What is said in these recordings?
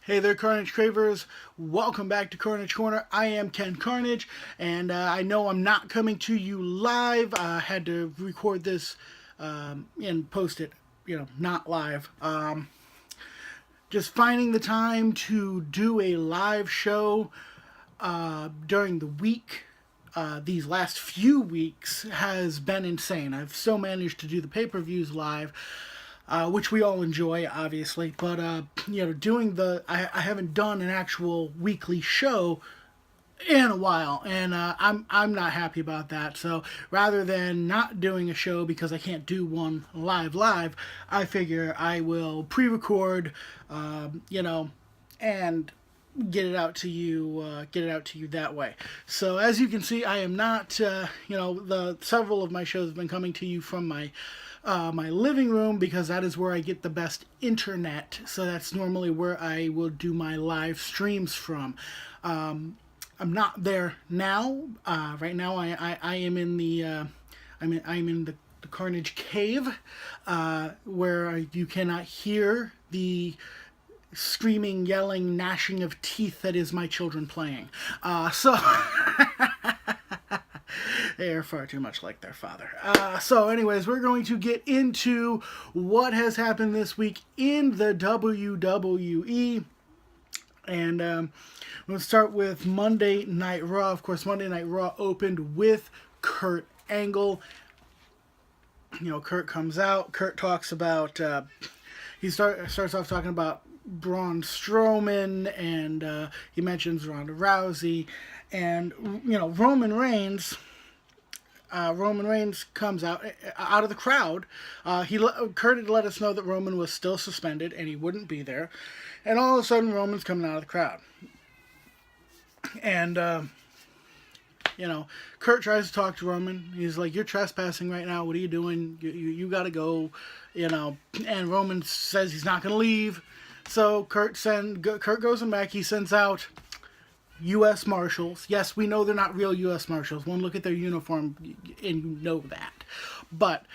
Hey there, Carnage Cravers. Welcome back to Carnage Corner. I am Ken Carnage, and I know I'm not coming to you live. I had to record this and post it, not live. Just finding the time to do a live show during the week. These last few weeks has been insane. I've still managed to do the pay-per-views live. Which we all enjoy, obviously, but I haven't done an actual weekly show in a while, and I'm not happy about that. So rather than not doing a show because I can't do one live, I figure I will pre-record, and get it out to you that way. So as you can see, I am not the several of my shows have been coming to you from my living room because that is where I get the best internet. So that's normally where I will do my live streams from. I'm not there now. Right now, I am in the I'm in the Carnage Cave, where you cannot hear the screaming, yelling, gnashing of teeth that is my children playing. So. They are far too much like their father. So anyways, we're going to get into what has happened this week in the WWE. And we'll start with Monday Night Raw. Of course, Monday Night Raw opened with Kurt Angle. Kurt comes out. Kurt talks about... he starts off talking about Braun Strowman, and he mentions Ronda Rousey. And, Roman Reigns comes out of the crowd. Kurt had let us know that Roman was still suspended and he wouldn't be there. And all of a sudden, Roman's coming out of the crowd. And, Kurt tries to talk to Roman. He's like, "You're trespassing right now. What are you doing? You got to go." And Roman says he's not going to leave. So Kurt goes him back. He sends out U.S. Marshals. Yes, we know they're not real U.S. Marshals. One look at their uniform and you know that. But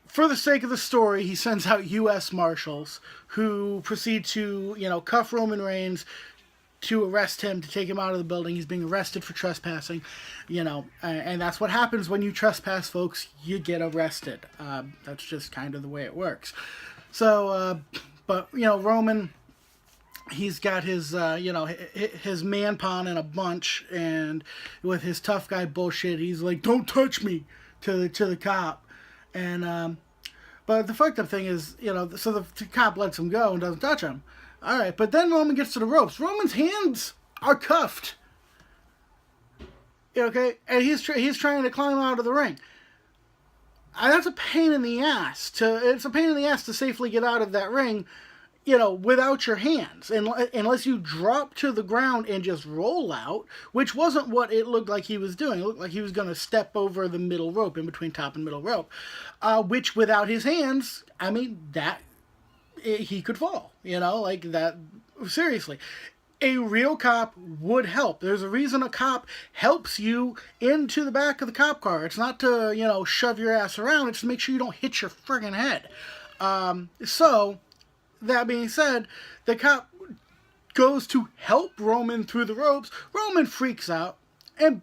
for the sake of the story, he sends out U.S. Marshals who proceed to, cuff Roman Reigns, to arrest him, to take him out of the building. He's being arrested for trespassing, and that's what happens when you trespass, folks. You get arrested. That's just kind of the way it works. So, Roman... He's got his, his man pawn in a bunch, and with his tough guy bullshit, he's like, "Don't touch me," to the cop, and but the fucked up thing is, so the cop lets him go and doesn't touch him. All right, but then Roman gets to the ropes. Roman's hands are cuffed. Okay, and he's trying to climb out of the ring. That's a pain in the ass. It's a pain in the ass to safely get out of that ring, without your hands, unless you drop to the ground and just roll out, which wasn't what it looked like he was doing. It looked like he was going to step over the middle rope, in between top and middle rope, which without his hands, he could fall, like that. Seriously. A real cop would help. There's a reason a cop helps you into the back of the cop car. It's not to, shove your ass around. It's to make sure you don't hit your friggin' head. That being said, the cop goes to help Roman through the ropes. Roman freaks out and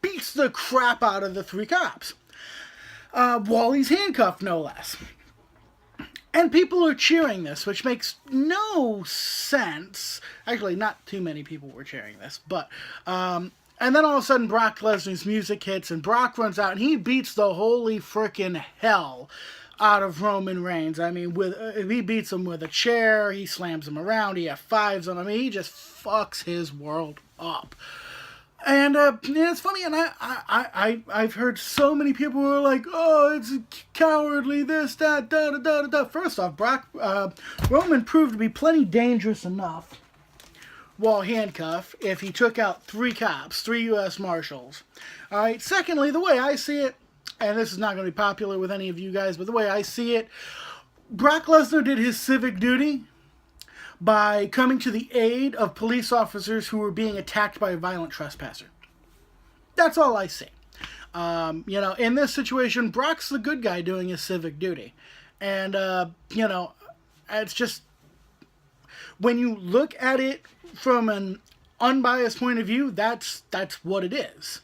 beats the crap out of the three cops. While he's handcuffed, no less. And people are cheering this, which makes no sense. Actually, not too many people were cheering this, but... and then all of a sudden, Brock Lesnar's music hits, and Brock runs out, and he beats the holy frickin' hell out of Roman Reigns. He beats him with a chair, he slams him around, he F5s him. He just fucks his world up. And it's funny, and I've heard so many people who are like, "Oh, it's cowardly, this, that, da. First off, Roman proved to be plenty dangerous enough while handcuffed if he took out three cops, three U.S. Marshals. All right. Secondly, the way I see it, and this is not going to be popular with any of you guys, but the way I see it, Brock Lesnar did his civic duty by coming to the aid of police officers who were being attacked by a violent trespasser. That's all I see. In this situation, Brock's the good guy doing his civic duty. And, it's just... when you look at it from an unbiased point of view, that's what it is.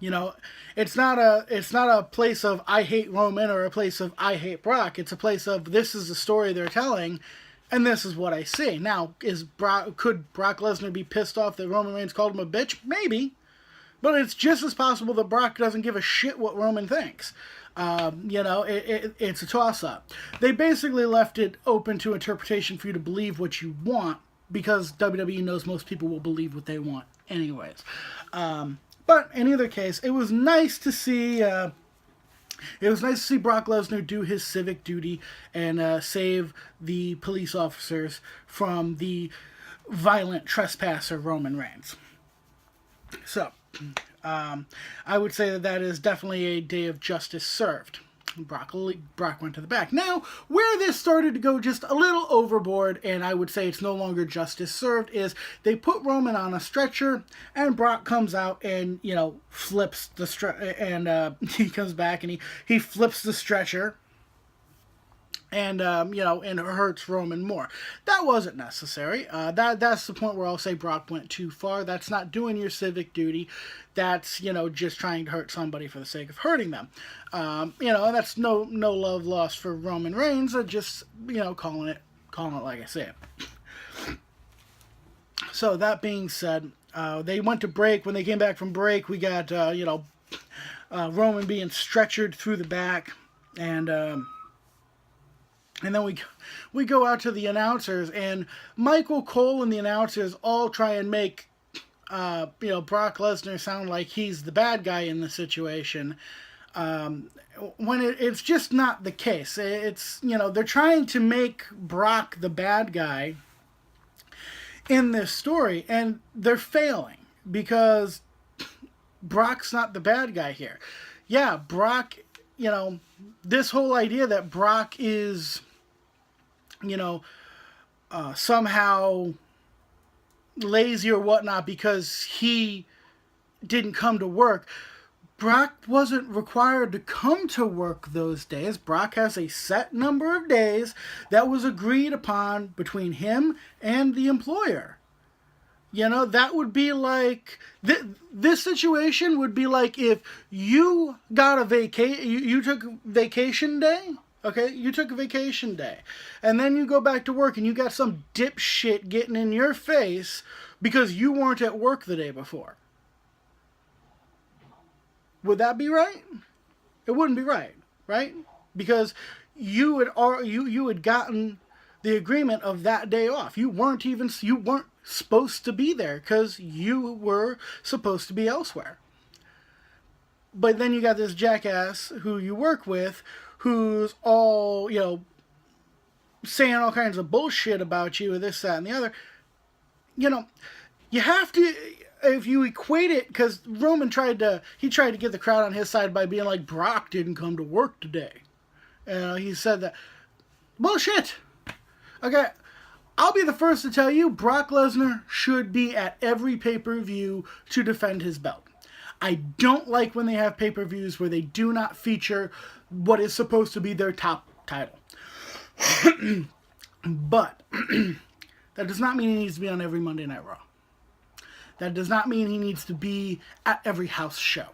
You know, it's not a place of I hate Roman or a place of I hate Brock. It's a place of this is the story they're telling, and this is what I see. Now, could Brock Lesnar be pissed off that Roman Reigns called him a bitch? Maybe. But it's just as possible that Brock doesn't give a shit what Roman thinks. You know, it's a toss-up. They basically left it open to interpretation for you to believe what you want, because WWE knows most people will believe what they want anyways. But in either case, it was nice to see Brock Lesnar do his civic duty and save the police officers from the violent trespasser Roman Reigns. So, I would say that is definitely a day of justice served. Brock went to the back. Now, where this started to go just a little overboard, and I would say it's no longer justice served, is they put Roman on a stretcher, and Brock comes out and, you know, flips the stretcher, and he comes back and he flips the stretcher, and, you know, and hurts Roman more. That wasn't necessary. That's the point where I'll say Brock went too far. That's not doing your civic duty. That's, you know, just trying to hurt somebody for the sake of hurting them. You know, and that's no love lost for Roman Reigns. Just, you know, calling it like I say it. So, that being said, they went to break. When they came back from break, we got, you know, Roman being stretchered through the back, and then we go out to the announcers, and Michael Cole and the announcers all try and make, you know, Brock Lesnar sound like he's the bad guy in the situation, when it's just not the case. It's, you know, they're trying to make Brock the bad guy in this story, and they're failing, because Brock's not the bad guy here. Yeah, Brock, you know, this whole idea that Brock is, you know, somehow lazy or whatnot because he didn't come to work. Brock wasn't required to come to work those days. Brock has a set number of days that was agreed upon between him and the employer. You know, that would be like, this situation would be like if you got a you took a vacation day. Okay, you took a vacation day, and then you go back to work and you got some dipshit getting in your face because you weren't at work the day before. Would that be right? It wouldn't be right, right? Because you had gotten the agreement of that day off. You weren't supposed to be there because you were supposed to be elsewhere. But then you got this jackass who you work with, who's all, you know, saying all kinds of bullshit about you, this, that, and the other. You know, you have to, if you equate it, because Roman tried to get the crowd on his side by being like, Brock didn't come to work today. He said that. Bullshit! Okay, I'll be the first to tell you, Brock Lesnar should be at every pay-per-view to defend his belt. I don't like when they have pay-per-views where they do not feature what is supposed to be their top title. But that does not mean he needs to be on every Monday Night Raw. That does not mean he needs to be at every house show.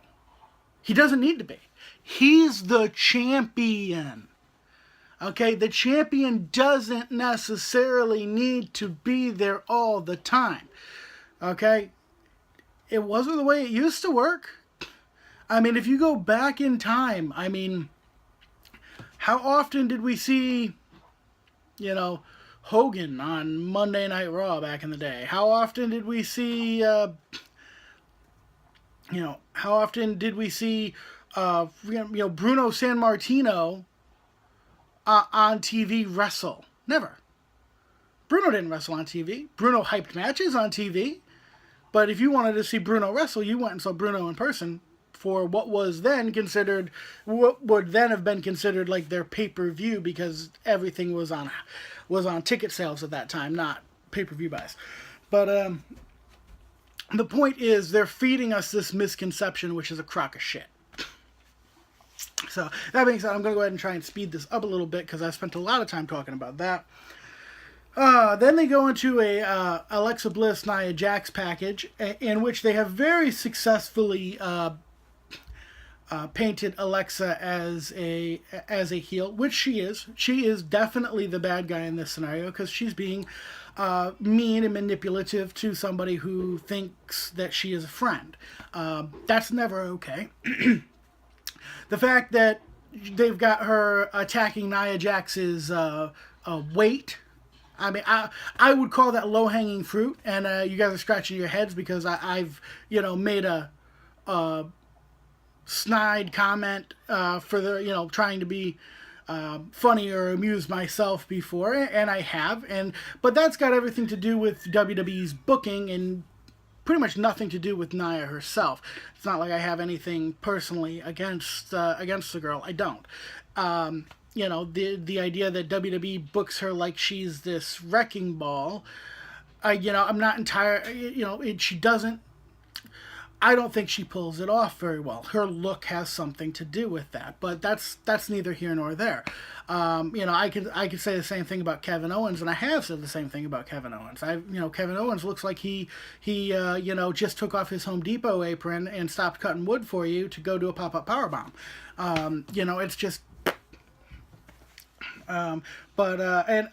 He doesn't need to be. He's the champion. Okay, the champion doesn't necessarily need to be there all the time. Okay? It wasn't the way it used to work. I mean, if you go back in time, I mean, how often did we see, you know, Hogan on Monday Night Raw back in the day? How often did we see, how often did we see, Bruno Sammartino on TV wrestle? Never. Bruno didn't wrestle on TV. Bruno hyped matches on TV. But if you wanted to see Bruno wrestle, you went and saw Bruno in person for what would then have been considered like their pay-per-view, because everything was on ticket sales at that time, not pay-per-view buys. But the point is, they're feeding us this misconception, which is a crock of shit. So, that being said, I'm going to go ahead and try and speed this up a little bit, because I spent a lot of time talking about that. Then they go into a Alexa Bliss Nia Jax package, in which they have very successfully painted Alexa as a heel, which she is. She is definitely the bad guy in this scenario because she's being mean and manipulative to somebody who thinks that she is a friend. That's never okay. The fact that they've got her attacking Nia Jax's weight. I mean, I would call that low-hanging fruit, and you guys are scratching your heads because I've made a snide comment for the trying to be funny or amuse myself before, and I have, but that's got everything to do with WWE's booking and pretty much nothing to do with Nia herself. It's not like I have anything personally against the girl. I don't. The idea that WWE books her like she's this wrecking ball, I'm not entirely, she doesn't, I don't think she pulls it off very well. Her look has something to do with that, but that's neither here nor there. I could say the same thing about Kevin Owens, and I have said the same thing about Kevin Owens. Kevin Owens looks like he just took off his Home Depot apron and stopped cutting wood for you to go do a pop-up powerbomb. It's just. And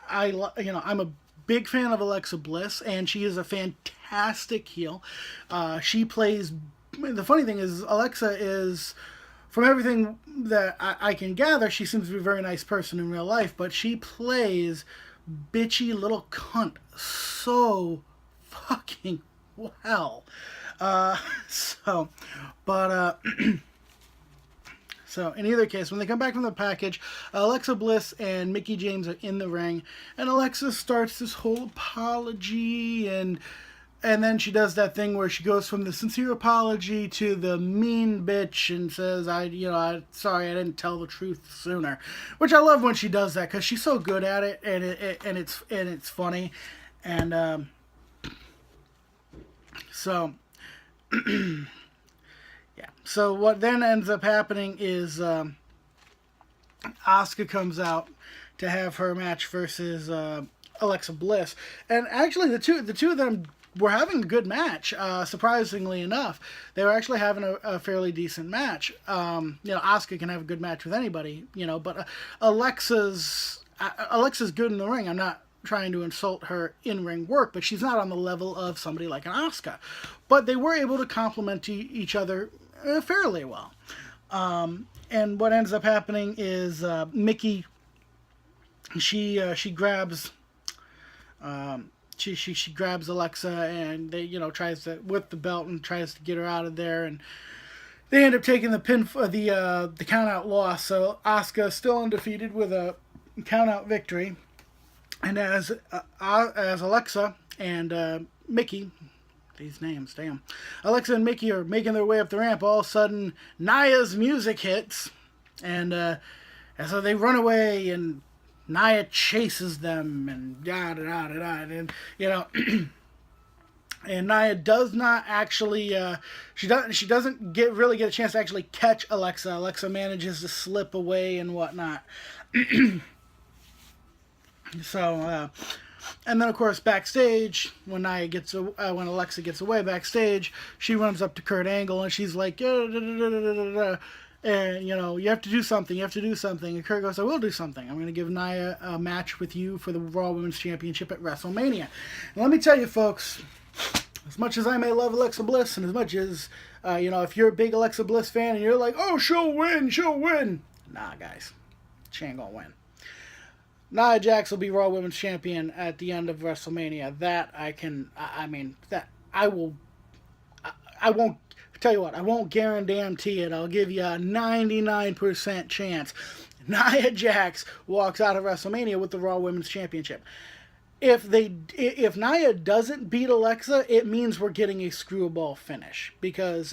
I'm a big fan of Alexa Bliss, and she is a fantastic heel. She plays. The funny thing is, Alexa is, from everything that I can gather, she seems to be a very nice person in real life, but she plays bitchy little cunt so fucking well. So, in either case, when they come back from the package, Alexa Bliss and Mickie James are in the ring, and Alexa starts this whole apology, and then she does that thing where she goes from the sincere apology to the mean bitch and says, "I'm sorry, I didn't tell the truth sooner," which I love when she does that because she's so good at it, and it's funny, and so. Yeah. So what then ends up happening is Asuka comes out to have her match versus Alexa Bliss, and actually the two of them were having a good match. Surprisingly enough, they were actually having a fairly decent match. Asuka can have a good match with anybody, but Alexa's good in the ring. I'm not trying to insult her in-ring work, but she's not on the level of somebody like an Asuka. But they were able to complement each other fairly well. And what ends up happening is Mickie, she grabs she grabs Alexa, and they tries to with the belt and tries to get her out of there, and they end up taking the the count out loss. So Asuka still undefeated with a count out victory. And as Alexa and Mickie, these names, damn. Alexa and Mickie are making their way up the ramp. All of a sudden, Nia's music hits, and so they run away, and Nia chases them, and and and Nia does not actually. She doesn't really get a chance to actually catch Alexa. Alexa manages to slip away and whatnot. So, and then of course backstage, when Alexa gets away backstage, she runs up to Kurt Angle and she's like, and you have to do something. And Kurt goes, I will do something. I'm going to give Nia a match with you for the Raw Women's Championship at WrestleMania. And let me tell you, folks, as much as I may love Alexa Bliss, and as much as if you're a big Alexa Bliss fan and you're like, oh, she'll win. Nah, guys, she ain't gonna win. Nia Jax will be Raw Women's Champion at the end of WrestleMania. That I won't tell you what, I won't guarantee it. I'll give you a 99% chance. Nia Jax walks out of WrestleMania with the Raw Women's Championship. If Nia doesn't beat Alexa, it means we're getting a screwball finish, because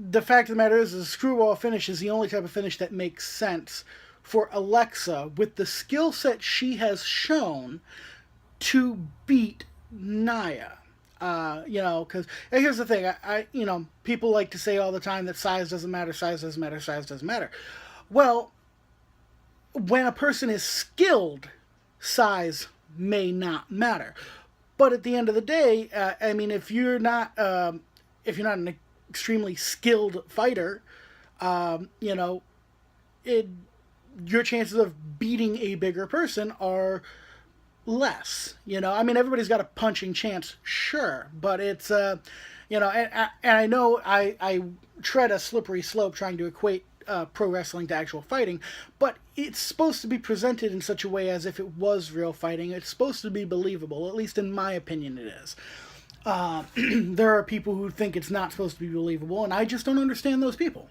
the fact of the matter is a screwball finish is the only type of finish that makes sense for Alexa with the skill set she has shown to beat Nia. Because here's the thing, I people like to say all the time that size doesn't matter. Well, when a person is skilled, size may not matter. But at the end of the day, I mean, if you're not an extremely skilled fighter, you know, your chances of beating a bigger person are less. You know, I mean, everybody's got a punching chance, sure, but it's you know, and I know I tread a slippery slope trying to equate pro wrestling to actual fighting, but it's supposed to be presented in such a way as if it was real fighting. It's supposed to be believable, at least in my opinion it is. There are people who think it's not supposed to be believable, and I just don't understand those people.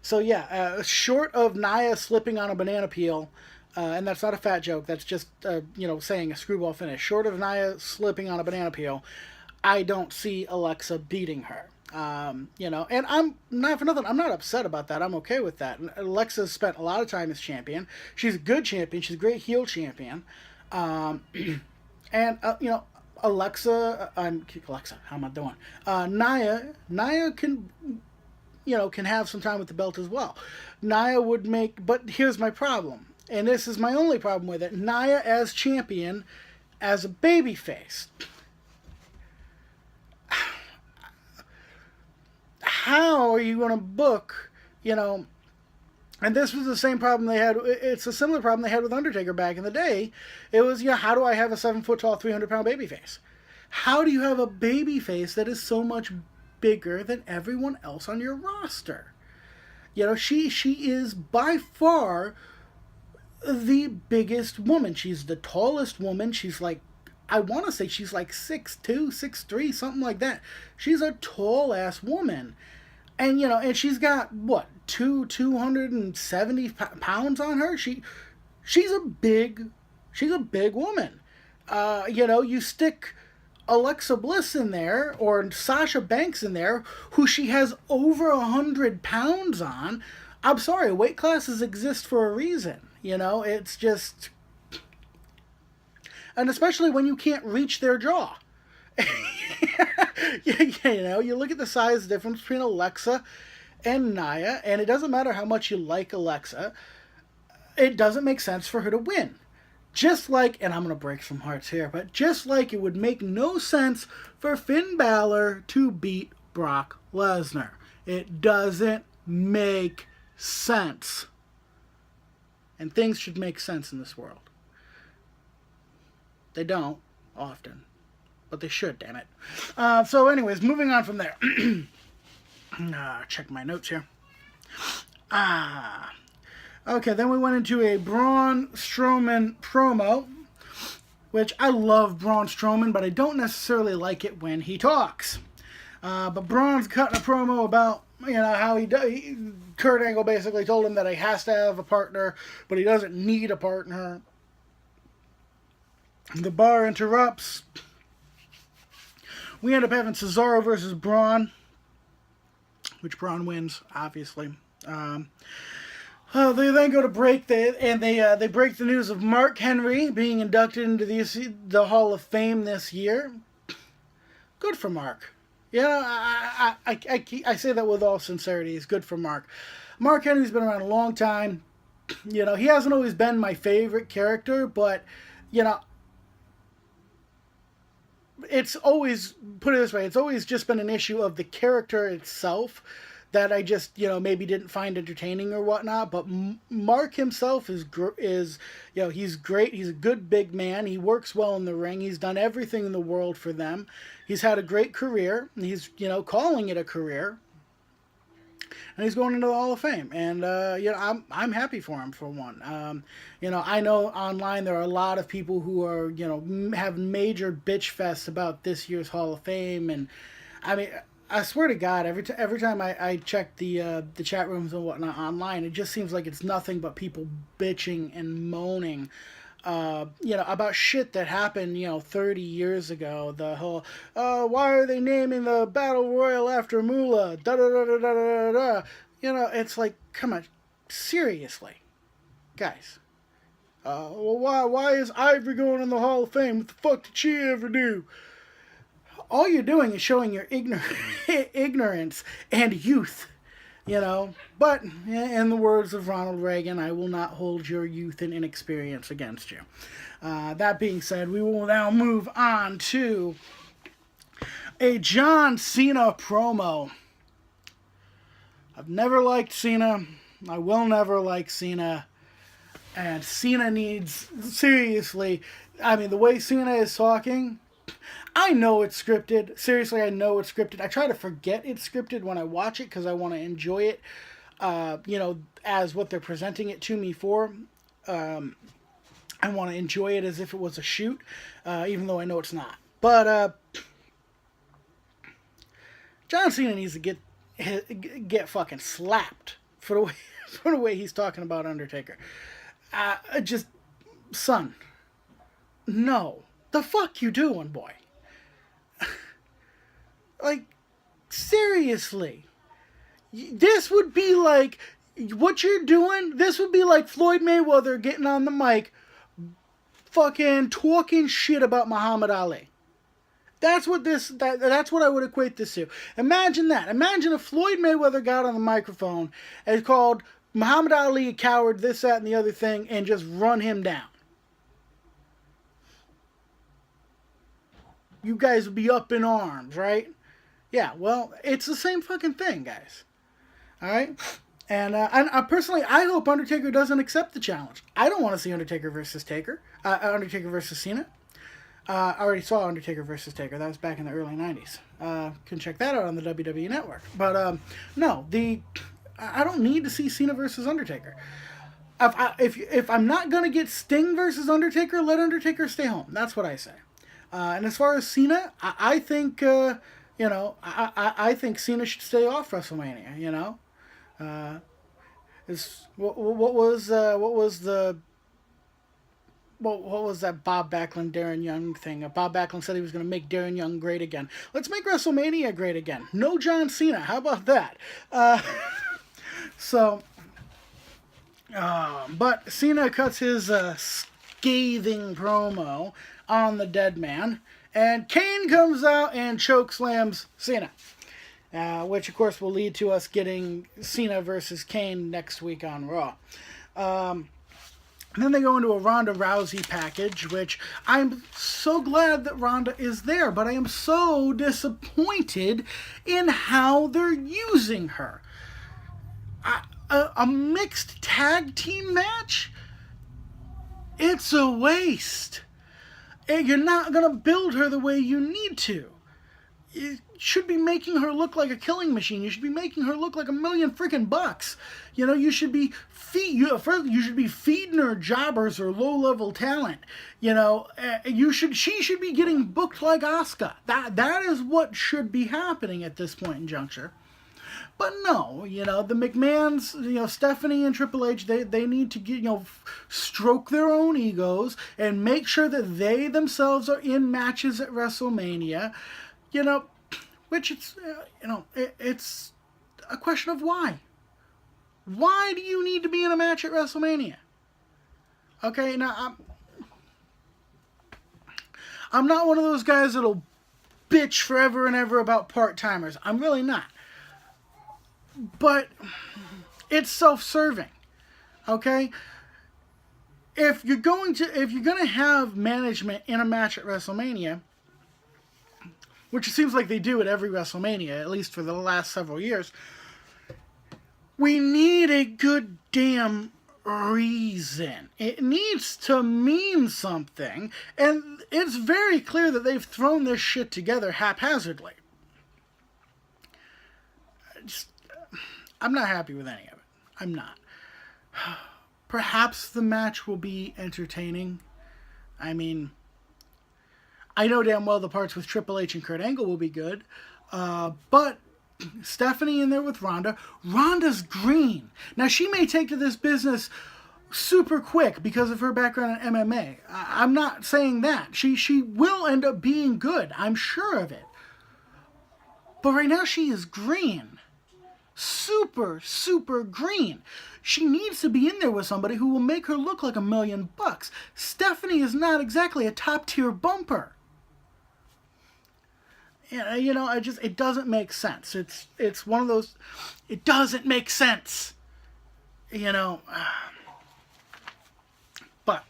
So yeah, short of Nia slipping on a banana peel, and that's not a fat joke, that's just, you know, saying a screwball finish. Short of Nia slipping on a banana peel, I don't see Alexa beating her. You know, and I'm not for nothing, I'm not upset about that. I'm okay with that. Alexa's spent a lot of time as champion. She's a good champion. She's a great heel champion. And, you know, Alexa, how am I doing? Nia can, you know, can have some time with the belt as well. Nia would make, but here's my problem, and this is my only problem with it. Nia as champion, as a babyface. How are you going to book, you know, and this was the same problem they had, it's a similar problem they had with Undertaker back in the day. It was, you know, how do I have a 7-foot-tall, 300-pound babyface? How do you have a babyface that is so much bigger than everyone else on your roster? You know, she is by far the biggest woman. She's the tallest woman. She's like, I want to say she's like 6'2", 6'3", something like that. She's a tall-ass woman. And, you know, and she's got, what, 270 pounds on her? She's a big woman. You know, you stick Alexa Bliss in there, or Sasha Banks in there, who she has over 100 pounds on. I'm sorry, weight classes exist for a reason. You know, it's just... And especially when you can't reach their jaw. You know, you look at the size difference between Alexa and Nia, and it doesn't matter how much you like Alexa, it doesn't make sense for her to win. Just like, and I'm going to break some hearts here, but just like it would make no sense for Finn Balor to beat Brock Lesnar. It doesn't make sense. And things should make sense in this world. They don't, often. But they should, damn it. So anyways, moving on from there. Check my notes here. Okay, then we went into a Braun Strowman promo, which I love Braun Strowman, but I don't necessarily like it when he talks. But Braun's cutting a promo about, you know, how Kurt Angle basically told him that he has to have a partner, but he doesn't need a partner. The bar interrupts. We end up having Cesaro versus Braun, which Braun wins, obviously. They then go to break, they break the news of Mark Henry being inducted into the Hall of Fame this year. Good for Mark. You know, I say that with all sincerity. It's good for Mark. Mark Henry's been around a long time. You know, he hasn't always been my favorite character, but, you know, it's always, put it this way, it's always just been an issue of the character itself that I just, you know, maybe didn't find entertaining or whatnot. But Mark himself is, you know, he's great. He's a good big man. He works well in the ring. He's done everything in the world for them. He's had a great career. He's, you know, calling it a career. And he's going into the Hall of Fame. And, you know, I'm happy for him, for one. You know, I know online there are a lot of people who are, you know, have major bitch fests about this year's Hall of Fame. And, I mean, I swear to God, every time I check the chat rooms and whatnot online, it just seems like it's nothing but people bitching and moaning, you know, about shit that happened, you know, 30 years ago. The whole, why are they naming the Battle Royal after Moolah? Da da da da da da da. You know, it's like, come on, seriously, guys. Well, why is Ivory going in the Hall of Fame? What the fuck did she ever do? All you're doing is showing your ignorance and youth. you know. But in the words of Ronald Reagan, I will not hold your youth and inexperience against you. That being said, we will now move on to a John Cena promo. I've never liked Cena. I will never like Cena. And Cena needs, seriously, I mean, the way Cena is talking, I know it's scripted. Seriously, I know it's scripted. I try to forget it's scripted when I watch it because I want to enjoy it, as what they're presenting it to me for. I want to enjoy it as if it was a shoot, even though I know it's not. But John Cena needs to get fucking slapped for the way he's talking about Undertaker. Just, son, no, the fuck you doing, boy? Like, seriously, this would be like what you're doing. This would be like Floyd Mayweather getting on the mic, fucking talking shit about Muhammad Ali. That's what that's what I would equate this to. Imagine that. Imagine if Floyd Mayweather got on the microphone and called Muhammad Ali a coward, this, that, and the other thing, and just run him down. You guys would be up in arms, right? Yeah, well, it's the same fucking thing, guys. Alright? And I personally, I hope Undertaker doesn't accept the challenge. I don't want to see Undertaker versus Cena. I already saw Undertaker versus Taker. That was back in the early 90s. Can check that out on the WWE Network. But, no, I don't need to see Cena versus Undertaker. If I'm not going to get Sting versus Undertaker, let Undertaker stay home. That's what I say. And as far as Cena, I think, I think Cena should stay off WrestleMania, you know? What was that Bob Backlund, Darren Young thing? Bob Backlund said he was going to make Darren Young great again. Let's make WrestleMania great again. No John Cena. How about that? But Cena cuts his scathing promo on the dead man, and Kane comes out and chokeslams Cena, which of course will lead to us getting Cena versus Kane next week on Raw. And then they go into a Ronda Rousey package, which I'm so glad that Ronda is there, but I am so disappointed in how they're using her. A mixed tag team match? It's a waste. You're not going to build her the way you need to. You should be making her look like a killing machine. You should be making her look like $1 million freaking bucks. You know, you should be feeding her jobbers or low-level talent. You know, she should be getting booked like Asuka. That is what should be happening at this point in juncture. But no, you know, the McMahons, you know, Stephanie and Triple H, they need to get, you know, stroke their own egos and make sure that they themselves are in matches at WrestleMania, you know, which it's, it's a question of why. Why do you need to be in a match at WrestleMania? Okay, now, I'm not one of those guys that'll bitch forever and ever about part-timers. I'm really not. But it's self-serving, okay? If you're going to have management in a match at WrestleMania, which it seems like they do at every WrestleMania, at least for the last several years, we need a good damn reason. It needs to mean something, and it's very clear that they've thrown this shit together haphazardly. I'm not happy with any of it. I'm not. Perhaps the match will be entertaining. I mean, I know damn well the parts with Triple H and Kurt Angle will be good. But Stephanie in there with Ronda. Ronda's green. Now, she may take to this business super quick because of her background in MMA. I'm not saying that. She will end up being good. I'm sure of it. But right now she is green. Super, super green. She needs to be in there with somebody who will make her look like $1 million bucks. Stephanie is not exactly a top-tier bumper. You know, it doesn't make sense. It's one of those, it doesn't make sense. You know, but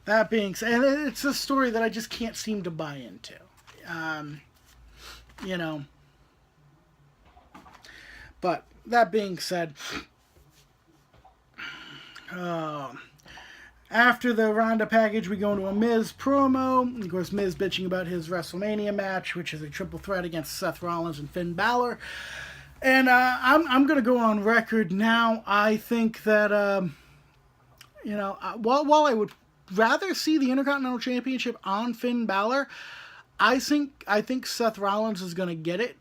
that being said, it's a story that I just can't seem to buy into. You know, but that being said, after the Ronda package, we go into a Miz promo. Of course, Miz bitching about his WrestleMania match, which is a triple threat against Seth Rollins and Finn Balor. And I'm going to go on record now. I think that, you know, while I would rather see the Intercontinental Championship on Finn Balor, I think Seth Rollins is going to get it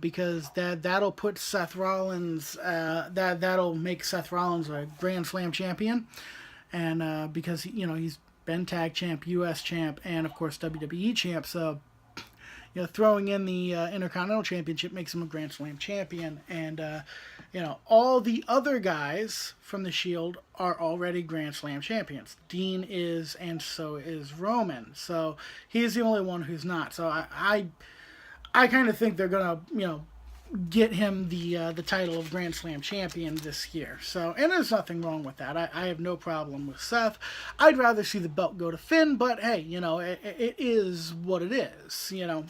because that'll put Seth Rollins, that'll make Seth Rollins a Grand Slam champion. And because, you know, he's been tag champ, US champ, and of course WWE champ, so, you know, throwing in the Intercontinental Championship makes him a Grand Slam champion. And, you know, all the other guys from the Shield are already Grand Slam champions. Dean is, and so is Roman. So he's the only one who's not. So I kind of think they're going to, you know, get him the title of Grand Slam champion this year. So, and there's nothing wrong with that. I have no problem with Seth. I'd rather see the belt go to Finn, but hey, you know, it is what it is, you know.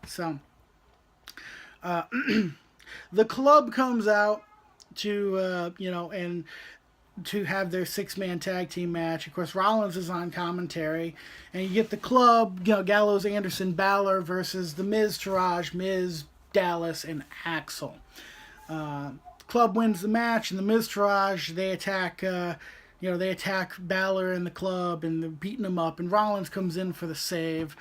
So, the club comes out to, you know, and to have their 6-man tag team match. Of course, Rollins is on commentary, and you get the club, you know, Gallows, Anderson, Balor versus the Miz, Taraj, Miz, Dallas, and Axel. Club wins the match, and the Miz, Taraj, they attack, you know, they attack Balor and the club, and they're beating him up, and Rollins comes in for the save.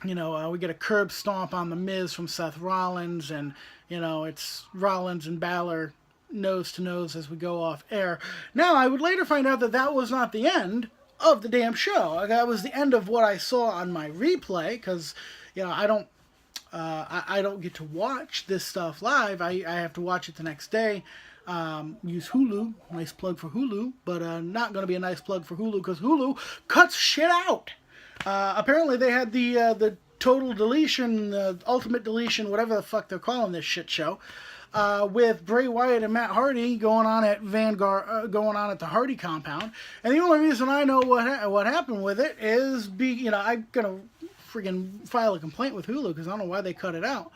You know, we get a curb stomp on the Miz from Seth Rollins, and, you know, it's Rollins and Balor nose to nose as we go off air. Now, I would later find out that that was not the end of the damn show. That was the end of what I saw on my replay, because, you know, I don't get to watch this stuff live. I have to watch it the next day. Use Hulu. Nice plug for Hulu, but not going to be a nice plug for Hulu because Hulu cuts shit out. Apparently they had the total deletion, the ultimate deletion, whatever the fuck they're calling this shit show, with Bray Wyatt and Matt Hardy going on at going on at the Hardy compound. And the only reason I know what happened with it is you know, I'm gonna friggin' file a complaint with Hulu because I don't know why they cut it out.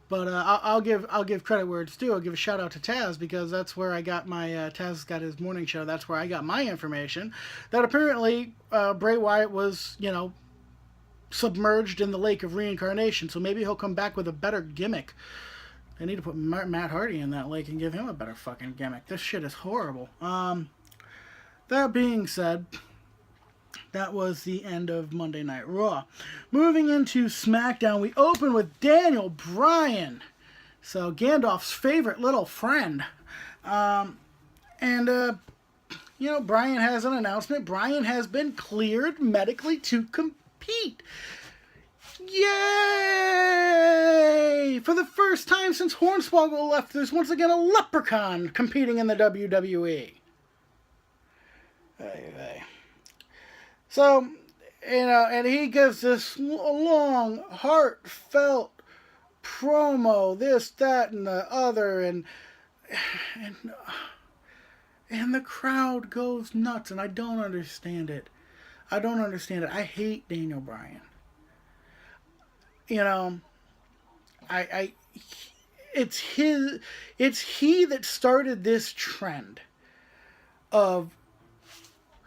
But I'll give credit where it's due. I'll give a shout out to Taz because that's where I got my Taz got his morning show. That's where I got my information. That apparently Bray Wyatt was, you know, submerged in the lake of reincarnation. So maybe he'll come back with a better gimmick. They need to put Matt Hardy in that lake and give him a better fucking gimmick. This shit is horrible. That being said, that was the end of Monday Night Raw. Moving into SmackDown, we open with Daniel Bryan. So, Gandalf's favorite little friend. You know, Bryan has an announcement. Bryan has been cleared medically to compete. Yay! For the first time since Hornswoggle left, there's once again a leprechaun competing in the WWE. Hey. So, you know, and he gives this long, heartfelt promo, this, that, and the other, and the crowd goes nuts, and I don't understand it. I hate Daniel Bryan. You know, it's he that started this trend of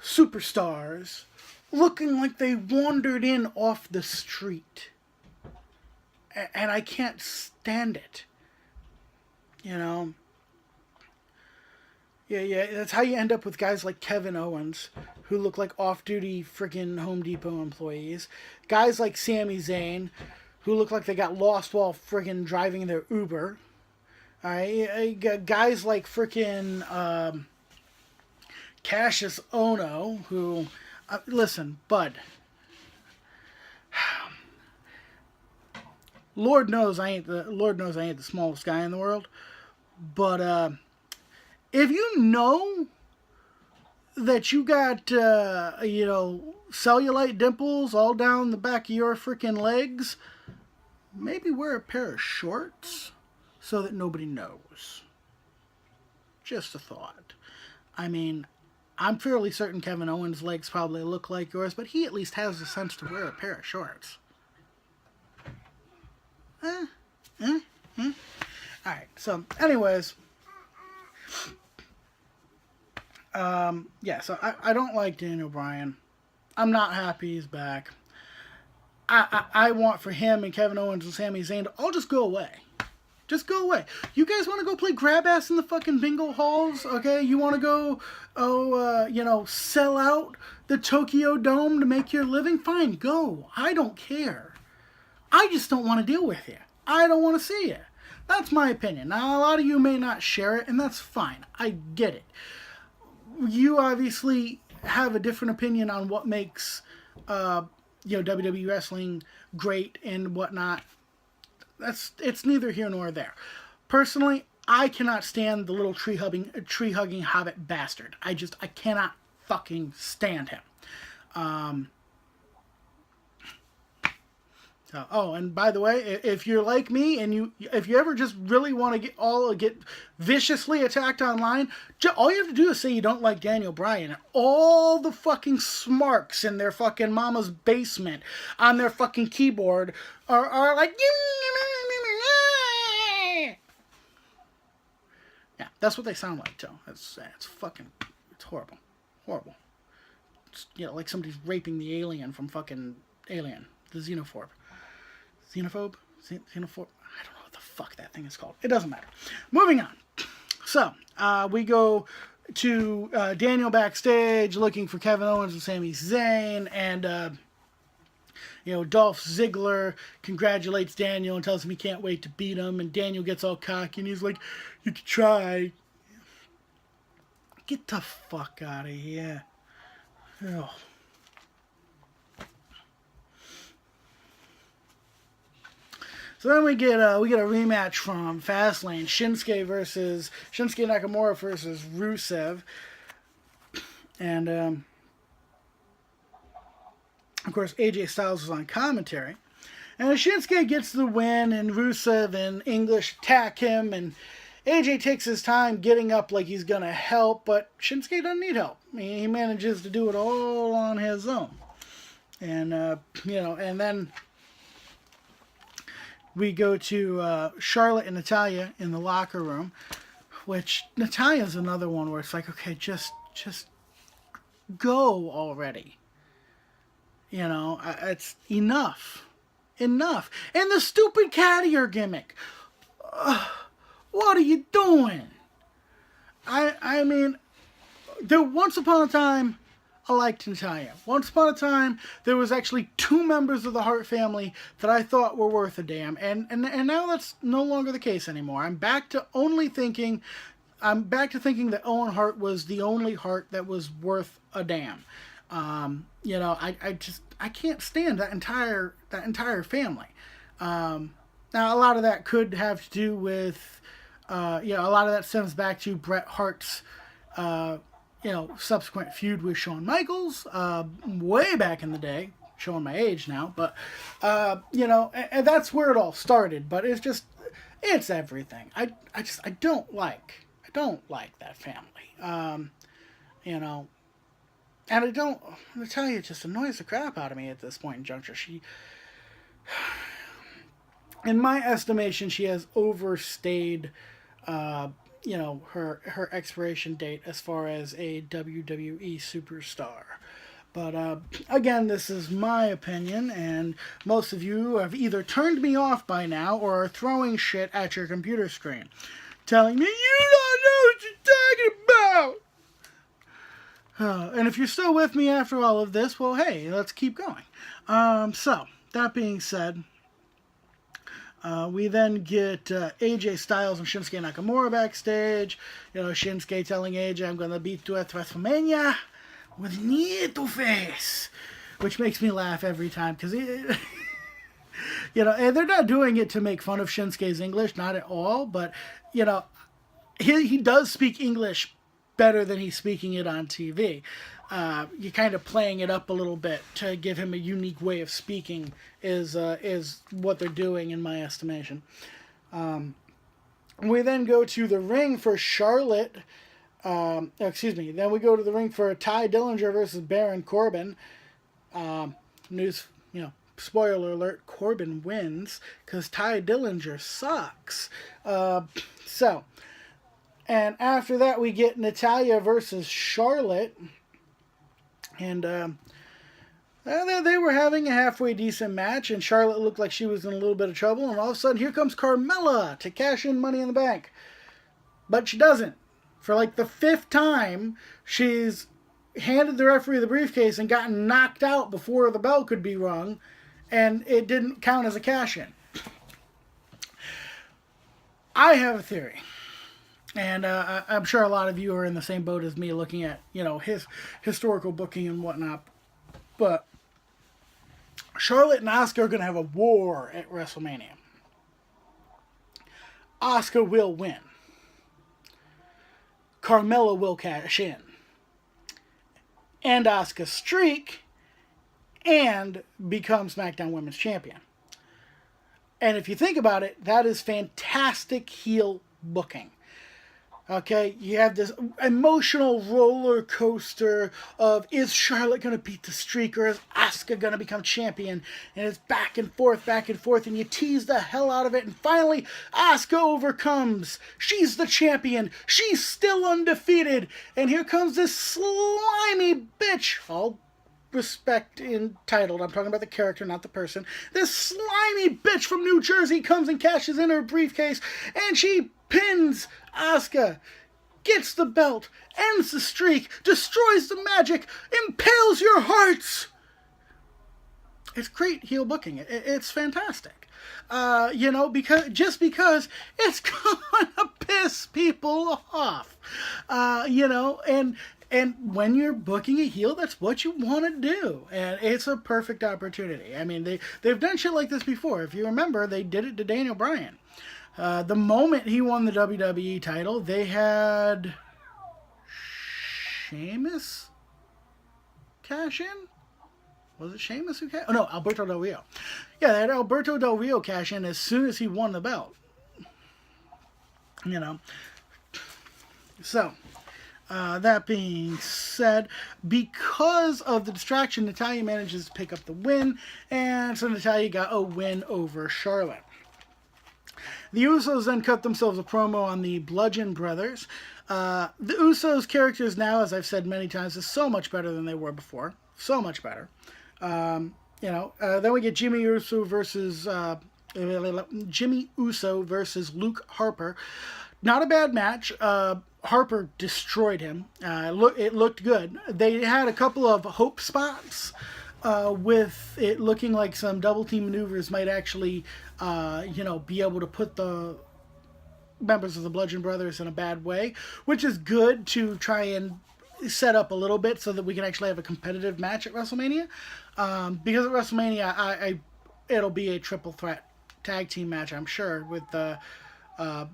superstars looking like they wandered in off the street. And I can't stand it. You know? Yeah, that's how you end up with guys like Kevin Owens, who look like off-duty freaking Home Depot employees. Guys like Sami Zayn, who look like they got lost while freaking driving their Uber. Alright, guys like freaking Cassius Ohno, who... listen, bud. Lord knows I ain't the smallest guy in the world. But if you know that you got you know, cellulite dimples all down the back of your freaking legs, maybe wear a pair of shorts so that nobody knows. Just a thought. I mean, I'm fairly certain Kevin Owens' legs probably look like yours, but he at least has the sense to wear a pair of shorts. Alright, so anyways, yeah, so I don't like Daniel Bryan. I'm not happy he's back. I want for him and Kevin Owens and Sami Zayn to all just go away. Just go away. You guys want to go play grab ass in the fucking bingo halls? Okay, you want to go, sell out the Tokyo Dome to make your living? Fine, go. I don't care. I just don't want to deal with you. I don't want to see you. That's my opinion. Now, a lot of you may not share it, and that's fine. I get it. You obviously have a different opinion on what makes, WWE wrestling great and whatnot. It's neither here nor there. Personally, I cannot stand the little tree-hugging hobbit bastard. I cannot fucking stand him. And by the way, if you're like me and if you ever just really want to get viciously attacked online, all you have to do is say you don't like Daniel Bryan. All the fucking smarks in their fucking mama's basement on their fucking keyboard are like, yeah, that's what they sound like too. It's horrible, horrible. It's, like somebody's raping the alien from fucking Alien, the xenophobe. Xenophobe? I don't know what the fuck that thing is called. It doesn't matter. Moving on. So, we go to Daniel backstage looking for Kevin Owens and Sami Zayn. And, Dolph Ziggler congratulates Daniel and tells him he can't wait to beat him. And Daniel gets all cocky and he's like, you can try. Get the fuck out of here. Oh. So then we get a rematch from Fastlane, Shinsuke Nakamura versus Rusev, and of course AJ Styles is on commentary, and Shinsuke gets the win, and Rusev and English attack him, and AJ takes his time getting up like he's gonna help, but Shinsuke doesn't need help. I mean, he manages to do it all on his own, and and then we go to Charlotte and Natalya in the locker room, which Natalya's another one where it's like, okay, just go already. It's enough. And the stupid cat ear gimmick. What are you doing? I mean, once upon a time, I liked Natalya. Once upon a time, there was actually 2 members of the Hart family that I thought were worth a damn, and now that's no longer the case anymore. I'm back to thinking that Owen Hart was the only Hart that was worth a damn. I can't stand that entire family. Now a lot of that could have to do with, a lot of that stems back to Bret Hart's, subsequent feud with Shawn Michaels, way back in the day, showing my age now, but, and that's where it all started, but it's everything. I don't like that family, and Natalya just annoys the crap out of me at this point in juncture. In my estimation, she has overstayed, her expiration date as far as a WWE superstar. But again, this is my opinion, and most of you have either turned me off by now or are throwing shit at your computer screen, telling me you don't know what you're talking about. And if you're still with me after all of this, well, hey, let's keep going. So that being said, we then get AJ Styles and Shinsuke Nakamura backstage. Shinsuke telling AJ, I'm going to beat you at WrestleMania with knee to face. Which makes me laugh every time because, and they're not doing it to make fun of Shinsuke's English, not at all. But, he does speak English better than he's speaking it on TV. You're kind of playing it up a little bit to give him a unique way of speaking is what they're doing in my estimation. We then go to the ring for Charlotte. Then we go to the ring for Ty Dillinger versus Baron Corbin. Spoiler alert, Corbin wins because Ty Dillinger sucks. And after that we get Natalya versus Charlotte. And they were having a halfway decent match, and Charlotte looked like she was in a little bit of trouble, and all of a sudden here comes Carmella to cash in Money in the Bank. But she doesn't. For like the 5th time, she's handed the referee the briefcase and gotten knocked out before the bell could be rung, and it didn't count as a cash-in. I have a theory, and I'm sure a lot of you are in the same boat as me looking at, his historical booking and whatnot, but Charlotte and Asuka are going to have a war at WrestleMania. Asuka will win. Carmella will cash in. And Asuka streak and become SmackDown Women's Champion. And if you think about it, that is fantastic heel booking. Okay, you have this emotional roller coaster of, is Charlotte going to beat the streak or is Asuka going to become champion? And it's back and forth, and you tease the hell out of it. And finally, Asuka overcomes. She's the champion. She's still undefeated. And here comes this slimy bitch. All respect entitled. I'm talking about the character, not the person. This slimy bitch from New Jersey comes and cashes in her briefcase, and she pins Asuka, gets the belt, ends the streak, destroys the magic, impales your hearts. It's great heel booking. It's fantastic. Because it's gonna piss people off. And when you're booking a heel, that's what you want to do. And it's a perfect opportunity. I mean, they've done shit like this before. If you remember, they did it to Daniel Bryan. The moment he won the WWE title, they had Sheamus cash in? Was it Sheamus who cashed? Oh, no, Alberto Del Rio. Yeah, they had Alberto Del Rio cash in as soon as he won the belt. So, that being said, because of the distraction, Natalya manages to pick up the win, and so Natalya got a win over Charlotte. The Usos then cut themselves a promo on the Bludgeon Brothers. The Usos' characters now, as I've said many times, is so much better than they were before. So much better. Then we get Jimmy Uso versus Luke Harper. Not a bad match. Harper destroyed him. It looked good. They had a couple of hope spots with it looking like some double team maneuvers might actually, be able to put the members of the Bludgeon Brothers in a bad way, which is good to try and set up a little bit so that we can actually have a competitive match at WrestleMania. Because at WrestleMania, it'll be a triple threat tag team match, I'm sure, with the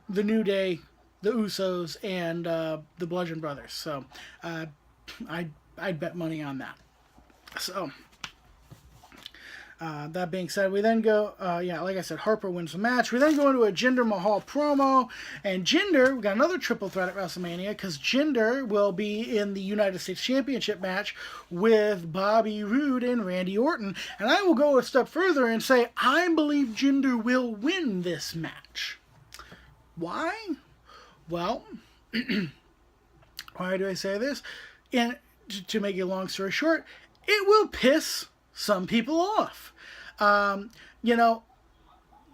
New Day, the Usos, and the Bludgeon Brothers. So I'd bet money on that. So that being said, we then go, like I said, Harper wins the match. We then go into a Jinder Mahal promo, and Jinder, we got another triple threat at WrestleMania, because Jinder will be in the United States Championship match with Bobby Roode and Randy Orton. And I will go a step further and say, I believe Jinder will win this match. Why? Well, why do I say this? And to make a long story short, it will piss some people off.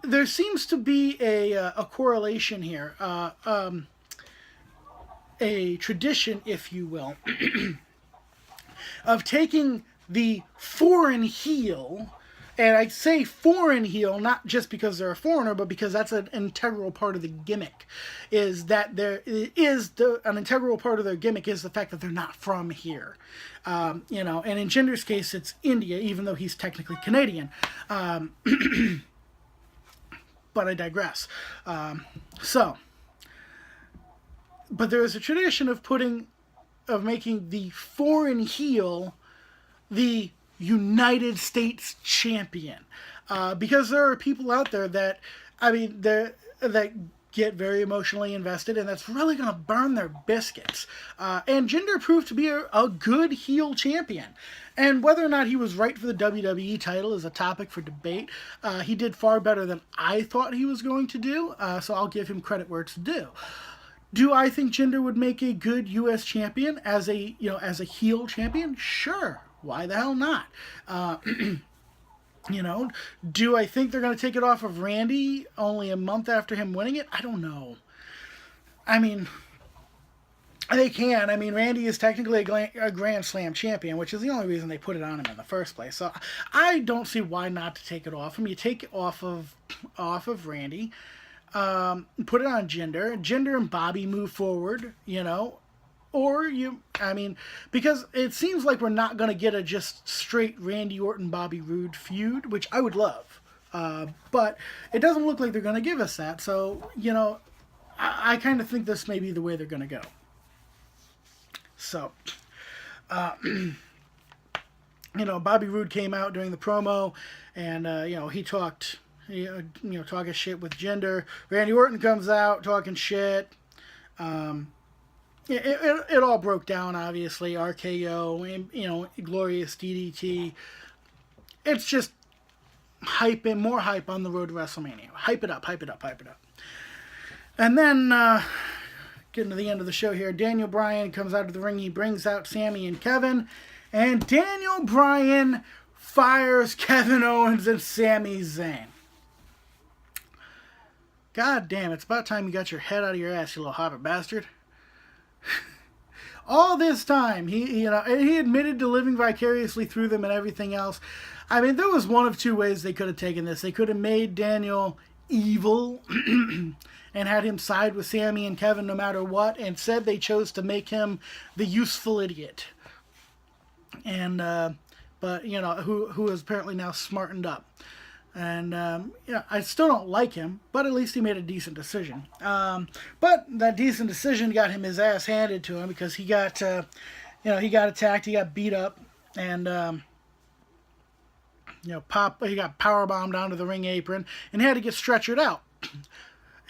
There seems to be a correlation here, a tradition, if you will, of taking the foreign heel, and I say foreign heel not just because they're a foreigner, but because that's an integral part of the gimmick, is that an integral part of their gimmick is the fact that they're not from here. And in Jinder's case, it's India, even though he's technically Canadian. But I digress. But there is a tradition of putting of making the foreign heel the United States champion. Because there are people out there that, that get very emotionally invested, and that's really going to burn their biscuits. And Jinder proved to be a good heel champion. And whether or not he was right for the WWE title is a topic for debate. He did far better than I thought he was going to do, so I'll give him credit where it's due. Do I think Jinder would make a good U.S. champion as a heel champion? Sure. Why the hell not? Do I think they're going to take it off of Randy only a month after him winning it? I don't know. I mean, they can. I mean, Randy is technically a Grand Slam champion, which is the only reason they put it on him in the first place. So I don't see why not to take it off him. You take it off of Randy, put it on Jinder. Jinder and Bobby move forward, because it seems like we're not going to get a just straight Randy Orton, Bobby Roode feud, which I would love. But it doesn't look like they're going to give us that. So, I kind of think this may be the way they're going to go. So, Bobby Roode came out during the promo and, he talked, talking shit with Jinder. Randy Orton comes out talking shit. It all broke down, obviously. RKO, glorious DDT. It's just more hype on the road to WrestleMania. Hype it up. And then, getting to the end of the show here, Daniel Bryan comes out of the ring. He brings out Sami and Kevin. And Daniel Bryan fires Kevin Owens and Sami Zayn. God damn, it's about time you got your head out of your ass, you little hobbit bastard. All this time, he admitted to living vicariously through them and everything else. I mean, there was one of two ways they could have taken this. They could have made Daniel evil and had him side with Sami and Kevin no matter what. Instead, they chose to make him the useful idiot. And, who is apparently now smartened up. And, I still don't like him, but at least he made a decent decision. But that decent decision got him his ass handed to him because he got, he got attacked, he got beat up, and, he got powerbombed onto the ring apron and had to get stretchered out.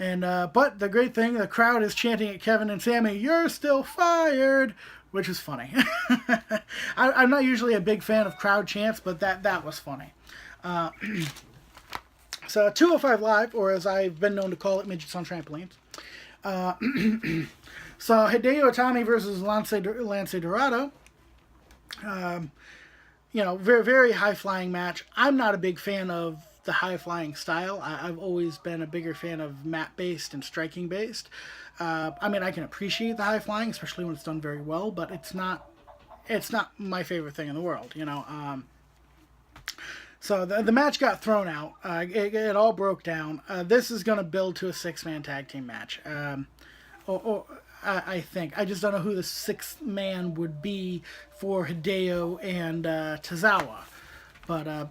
And, but the great thing, the crowd is chanting at Kevin and Sami, "You're still fired," which is funny. I'm not usually a big fan of crowd chants, but that was funny. So 205 Live, or as I've been known to call it, Midgets on Trampolines. So Hideo Itami versus Lance Dorado. Very, very high-flying match. I'm not a big fan of the high-flying style. I've always been a bigger fan of mat-based and striking-based. I can appreciate the high-flying, especially when it's done very well, but it's not my favorite thing in the world, So the match got thrown out. It all broke down. This is going to build to a 6-man tag team match. I think. I just don't know who the 6th man would be for Hideo and Tozawa. But,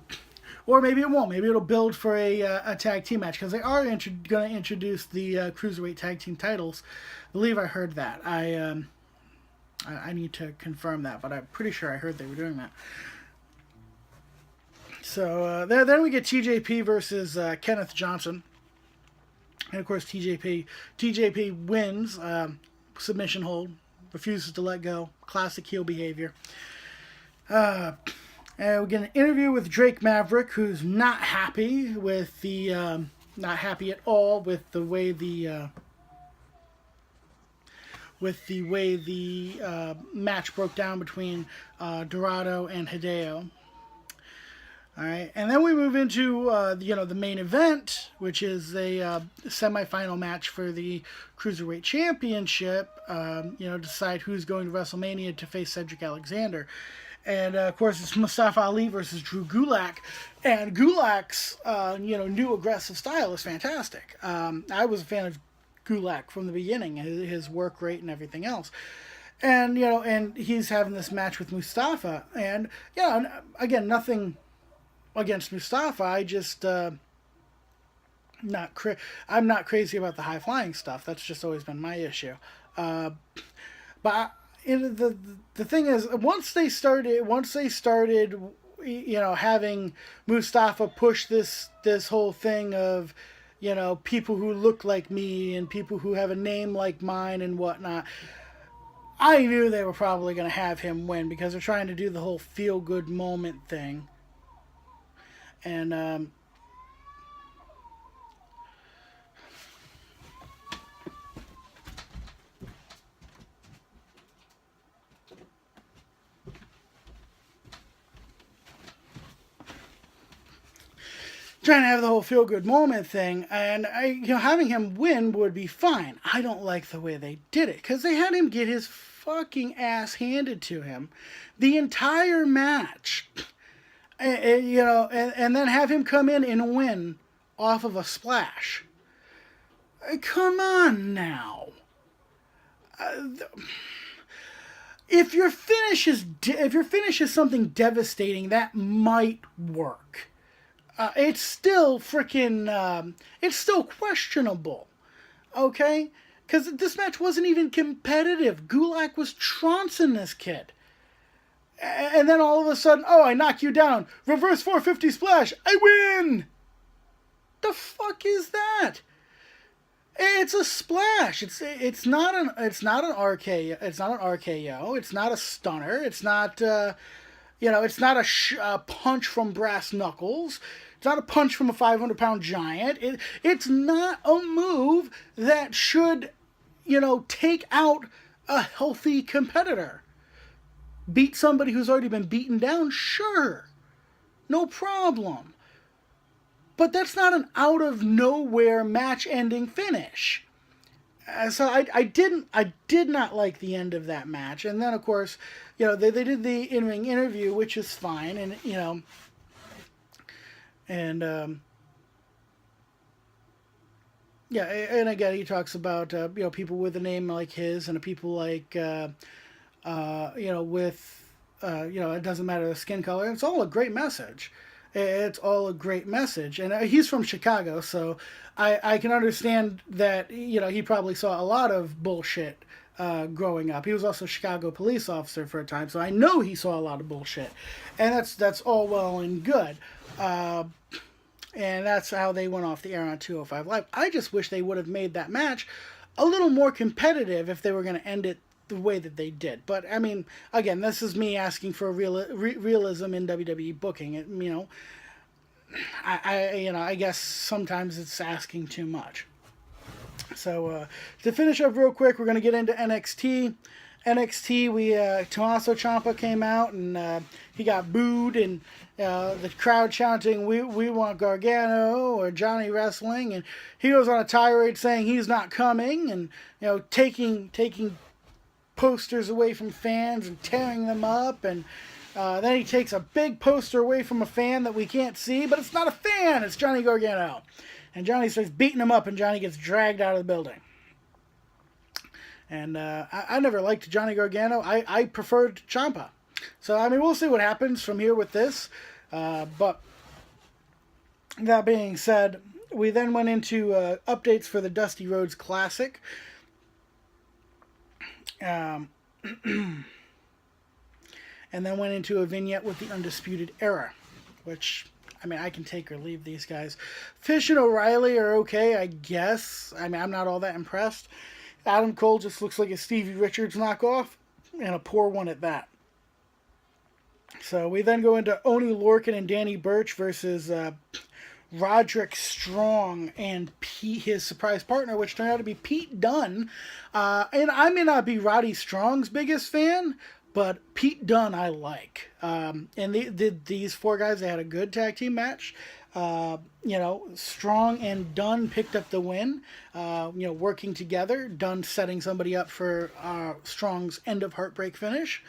or maybe it won't. Maybe it'll build for a tag team match because they are going to introduce the Cruiserweight tag team titles. I believe I heard that. I need to confirm that, but I'm pretty sure I heard they were doing that. So then we get TJP versus Kenneth Johnson. And of course TJP wins, submission hold, refuses to let go, classic heel behavior. And we get an interview with Drake Maverick, who's not happy at all with the way the match broke down between Dorado and Hideo. All right, and then we move into the main event, which is a semifinal match for the Cruiserweight Championship. Decide who's going to WrestleMania to face Cedric Alexander, and of course it's Mustafa Ali versus Drew Gulak, and Gulak's new aggressive style is fantastic. I was a fan of Gulak from the beginning, his work rate and everything else. And and he's having this match with Mustafa, and again, nothing against Mustafa. I just I'm not crazy about the high flying stuff. That's just always been my issue. But the thing is, once they started, having Mustafa push this whole thing of, people who look like me and people who have a name like mine and whatnot. I knew they were probably going to have him win because they're trying to do the whole feel good moment thing. And trying to have the whole feel good moment thing, and having him win would be fine. I don't like the way they did it because they had him get his fucking ass handed to him the entire match, and then have him come in and win off of a splash. Come on now. If your finish is something devastating, that might work. It's still it's still questionable, okay? Because this match wasn't even competitive. Gulak was trouncing this kid. And then all of a sudden, I knock you down. Reverse 450 splash. I win! The fuck is that? It's a splash. It's not an RKO. It's not an RKO. It's not a stunner. It's not it's not a punch from brass knuckles. It's not a punch from a 500-pound giant. It's not a move that should, take out a healthy competitor. Beat somebody who's already been beaten down? Sure. No problem. But that's not an out-of-nowhere match-ending finish. So I did not like the end of that match. And then, of course, they did the in-ring interview, which is fine. And, and again, he talks about, people with a name like his and people like, it doesn't matter the skin color. It's all a great message. It's all a great message. And he's from Chicago, so I can understand that, he probably saw a lot of bullshit growing up. He was also a Chicago police officer for a time, so I know he saw a lot of bullshit. And that's all well and good. And that's how they went off the air on 205 Live. I just wish they would have made that match a little more competitive if they were going to end it the way that they did. But I mean, again, this is me asking for realism in WWE booking. I guess sometimes it's asking too much. So to finish up real quick, we're going to get into NXT. Tommaso Ciampa came out and he got booed, and the crowd chanting, "We want Gargano," or Johnny Wrestling, and he goes on a tirade saying he's not coming, and taking posters away from fans and tearing them up, and then he takes a big poster away from a fan that we can't see, but it's not a fan, it's Johnny Gargano. And Johnny starts beating him up, and Johnny gets dragged out of the building. And I never liked Johnny Gargano. I preferred Ciampa. So, I mean, we'll see what happens from here with this. But that being said, we then went into updates for the Dusty Rhodes Classic. And then went into a vignette with the Undisputed Era, which, I mean, I can take or leave these guys. Fish and O'Reilly are okay, I guess. I mean, I'm not all that impressed. Adam Cole just looks like a Stevie Richards knockoff, and a poor one at that. So we then go into Oney Lorcan and Danny Burch versus Roderick Strong and his surprise partner, which turned out to be Pete Dunne. And I may not be Roddy Strong's biggest fan, but Pete Dunne I like. And these four guys, they had a good tag team match. Strong and Dunne picked up the win, working together. Dunne setting somebody up for Strong's end of Heartbreak finish,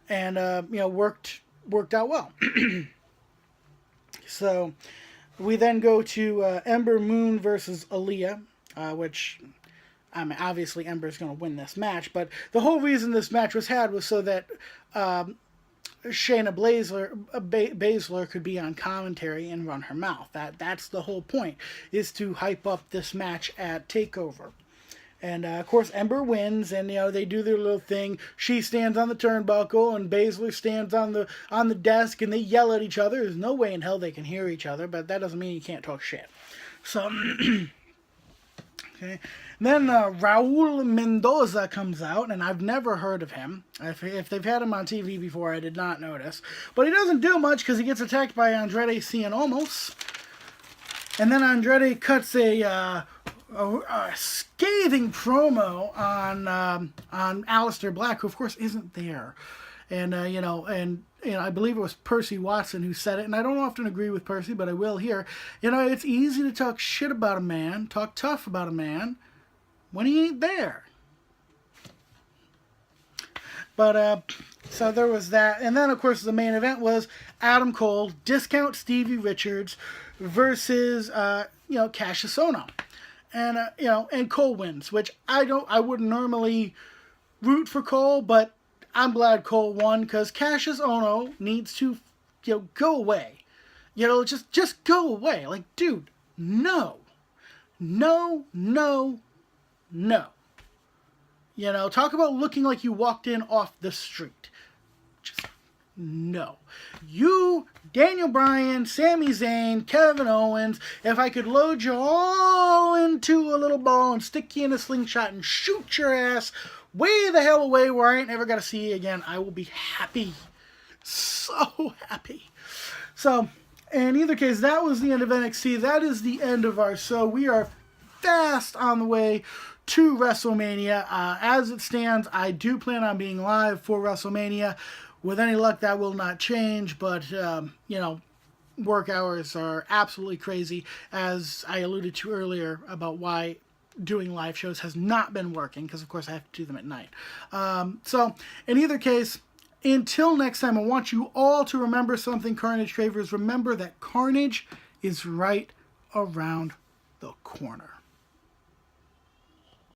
and worked out well. So we then go to Ember Moon versus Aaliyah, which, I mean, obviously Ember's going to win this match, but the whole reason this match was had was so that Shayna Baszler could be on commentary and run her mouth. That's the whole point, is to hype up this match at TakeOver. And of course, Ember wins, and they do their little thing. She stands on the turnbuckle, and Baysler stands on the desk, and they yell at each other. There's no way in hell they can hear each other, but that doesn't mean you can't talk shit. So, okay. Then Raul Mendoza comes out, and I've never heard of him. If they've had him on TV before, I did not notice. But he doesn't do much because he gets attacked by Andrade Cien Almos. And then Andrade cuts a scathing promo on Aleister Black, who of course isn't there. And I believe it was Percy Watson who said it, and I don't often agree with Percy, but I will here. It's easy to talk shit about a man, talk tough about a man, when he ain't there. But, so there was that. And then, of course, the main event was Adam Cole, discount Stevie Richards, versus, Cassius Ohno. And, and Cole wins, which I wouldn't normally root for Cole, but I'm glad Cole won, because Cassius Ohno needs to, go away. Just go away. Like, dude, no. No. Talk about looking like you walked in off the street. Just no. You, Daniel Bryan, Sami Zayn, Kevin Owens, if I could load you all into a little ball and stick you in a slingshot and shoot your ass way the hell away where I ain't never going to see you again, I will be happy. So happy. So, in either case, that was the end of NXT. That is the end of our show. We are fast on the way to WrestleMania. As it stands, I do plan on being live for WrestleMania. With any luck, that will not change, but, work hours are absolutely crazy, as I alluded to earlier about why doing live shows has not been working, because, of course, I have to do them at night. So, in either case, until next time, I want you all to remember something, Carnage Cravers. Remember that Carnage is right around the corner.